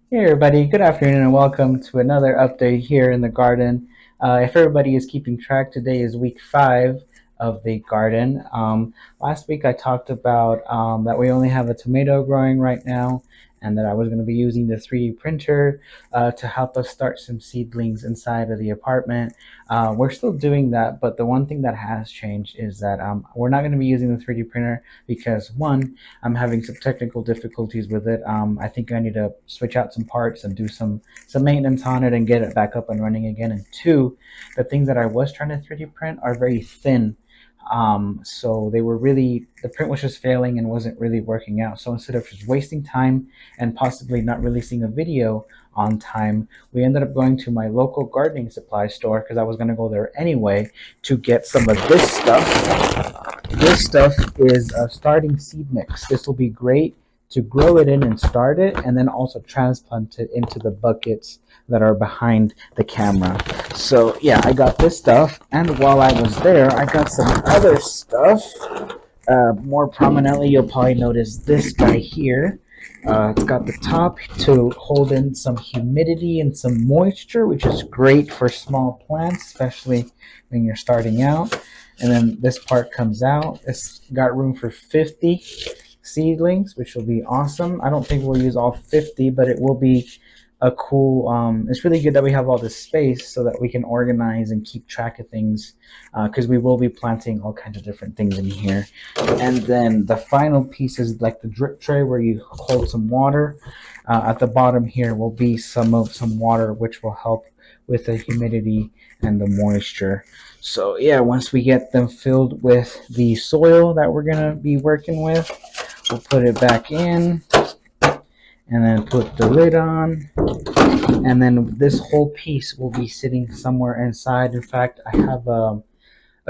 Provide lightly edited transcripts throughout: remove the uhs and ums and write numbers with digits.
Hey everybody, good afternoon and welcome to another update here in the garden. If everybody is keeping track, today is week 5 of the garden. Last week I talked about that we only have a tomato growing right now and that I was going to be using the 3D printer to help us start some seedlings inside of the apartment. We're still doing that, but the one thing that has changed is that we're not going to be using the 3D printer because one, I'm having some technical difficulties with it. I think I need to switch out some parts and do some maintenance on it and get it back up and running again. And two, the things that I was trying to 3D print are very thin. So they were really the print was just failing and wasn't really working out. So instead of just wasting time and possibly not releasing a video on time, we ended up going to my local gardening supply store because I was going to go there anyway to get some of this stuff. This stuff is a starting seed mix. This will be great to grow it in and start it, and then also transplant it into the buckets that are behind the camera. So yeah, I got this stuff, and while I was there, I got some other stuff. More prominently, you'll probably notice this guy here. It's got the top to hold in some humidity and some moisture, which is great for small plants, especially when you're starting out. And then this part comes out. It's got room for 50 seedlings, which will be awesome. I don't think we'll use all 50, but it will be a cool. It's really good that we have all this space so that we can organize and keep track of things, because we will be planting all kinds of different things in here. And then the final piece is like the drip tray where you hold some water. At the bottom here will be some water, which will help with the humidity and the moisture. So yeah, once we get them filled with the soil that we're gonna be working with, we'll put it back in and then put the lid on, and then this whole piece will be sitting somewhere inside. In fact, I have a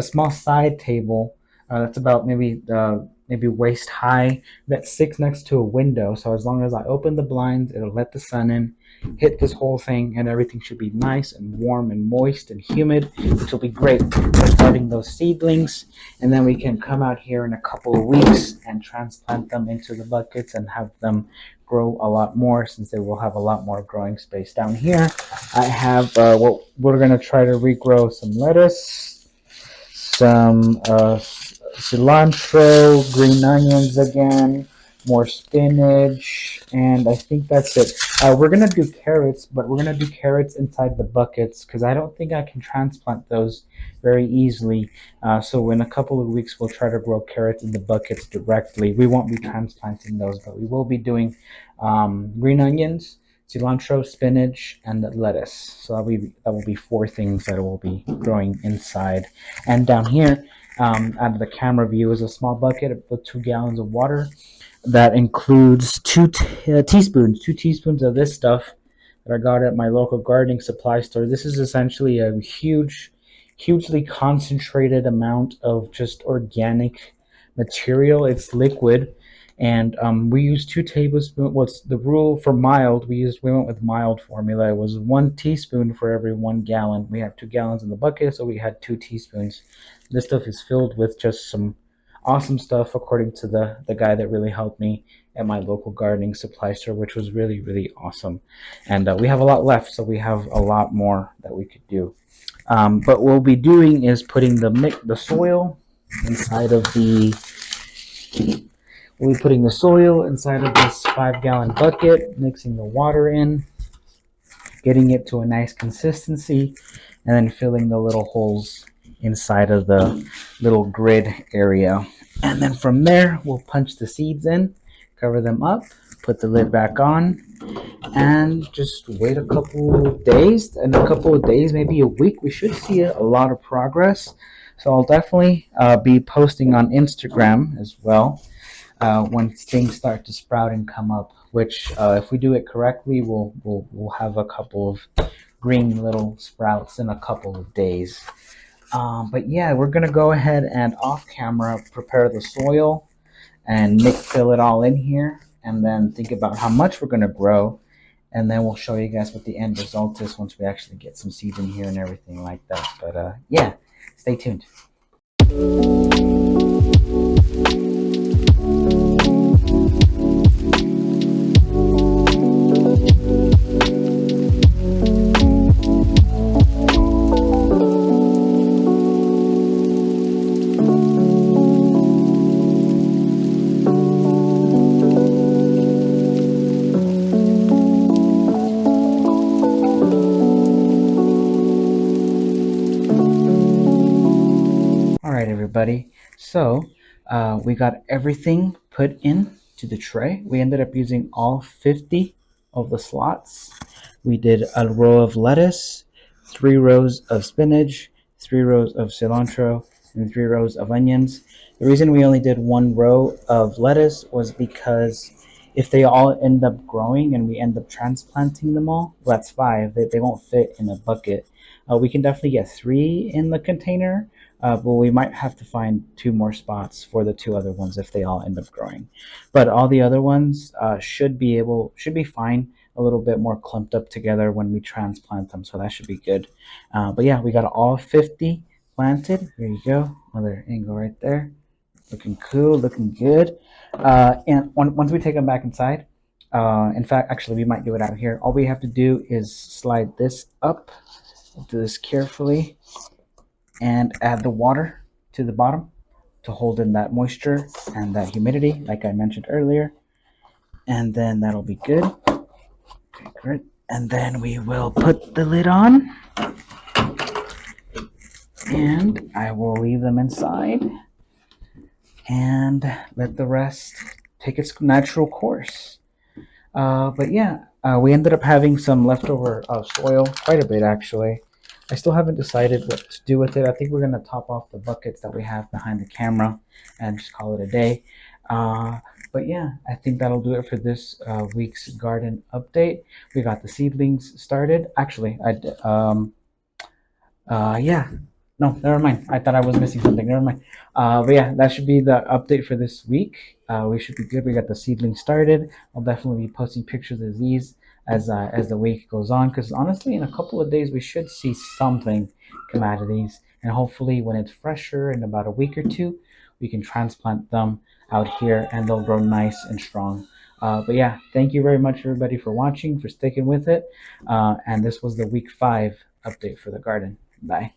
small side table that's about maybe waist high that sits next to a window. So as long as I open the blinds, it'll let the sun in, hit this whole thing, and everything should be nice and warm and moist and humid, which will be great for starting those seedlings. And then we can come out here in a couple of weeks and transplant them into the buckets and have them grow a lot more, since they will have a lot more growing space. Down here I have what we're going to try to regrow: some lettuce, some cilantro, green onions again, more spinach, and I think that's it. We're gonna do carrots, but we're gonna do carrots inside the buckets because I don't think I can transplant those very easily. So in a couple of weeks, we'll try to grow carrots in the buckets directly. We won't be transplanting those, but we will be doing green onions, cilantro, spinach, and lettuce. So that will be 4 things that will be growing inside. And down here, out of the camera view, is a small bucket with 2 gallons of water. That includes two teaspoons of this stuff that I got at my local gardening supply store. This is essentially a hugely concentrated amount of just organic material. It's liquid, and we use 2 tablespoons. What's the rule for mild? We went with mild formula. It was 1 teaspoon for every 1 gallon. We have 2 gallons in the bucket, so we had 2 teaspoons. This stuff is filled with just some awesome stuff, according to the guy that really helped me at my local gardening supply store, which was really awesome. And we have a lot left, so we have a lot more that we could do. But what we'll be doing is putting the soil inside of the we'll be putting the soil inside of this 5 gallon bucket, mixing the water in, getting it to a nice consistency, and then filling the little holes inside of the little grid area. And then from there, we'll punch the seeds in, cover them up, put the lid back on, and just wait a couple of days. In a couple of days, maybe a week, we should see a lot of progress. So I'll definitely be posting on Instagram as well when things start to sprout and come up. Which, if we do it correctly, we'll have a couple of green little sprouts in a couple of days. But yeah, we're gonna go ahead and off camera prepare the soil and fill it all in here, and then think about how much we're gonna grow, and then we'll show you guys what the end result is once we actually get some seeds in here and everything like that. But yeah, stay tuned. everybody. So we got everything put in to the tray. We ended up using all 50 of the slots. We did a row of lettuce, 3 rows of spinach, 3 rows of cilantro, and 3 rows of onions. The reason we only did 1 row of lettuce was because if they all end up growing and we end up transplanting them all, well, that's five. They won't fit in a bucket. We can definitely get 3 in the container, but we might have to find 2 more spots for the 2 other ones if they all end up growing. But all the other ones should be fine. A little bit more clumped up together when we transplant them, so that should be good. But yeah, we got all 50 planted. Here you go, another angle right there. Looking cool, looking good. And once we take them back inside, in fact, actually, we might do it out here. All we have to do is slide this up, do this carefully, and add the water to the bottom to hold in that moisture and that humidity, like I mentioned earlier. And then that'll be good. Okay, great. And then we will put the lid on, and I will leave them inside and let the rest take its natural course. But yeah, we ended up having some leftover soil, quite a bit actually. I still haven't decided what to do with it. I think we're gonna top off the buckets that we have behind the camera and just call it a day. But yeah, I think that'll do it for this week's garden update. We got the seedlings started. Actually, yeah. No, never mind. I thought I was missing something. Never mind. But yeah, that should be the update for this week. We should be good. We got the seedling started. I'll definitely be posting pictures of these as the week goes on. Because honestly, in a couple of days, we should see something come out of these. And hopefully, when it's fresher in about a week or two, we can transplant them out here, and they'll grow nice and strong. But yeah, thank you very much, everybody, for watching, for sticking with it. And this was the week 5 update for the garden. Bye.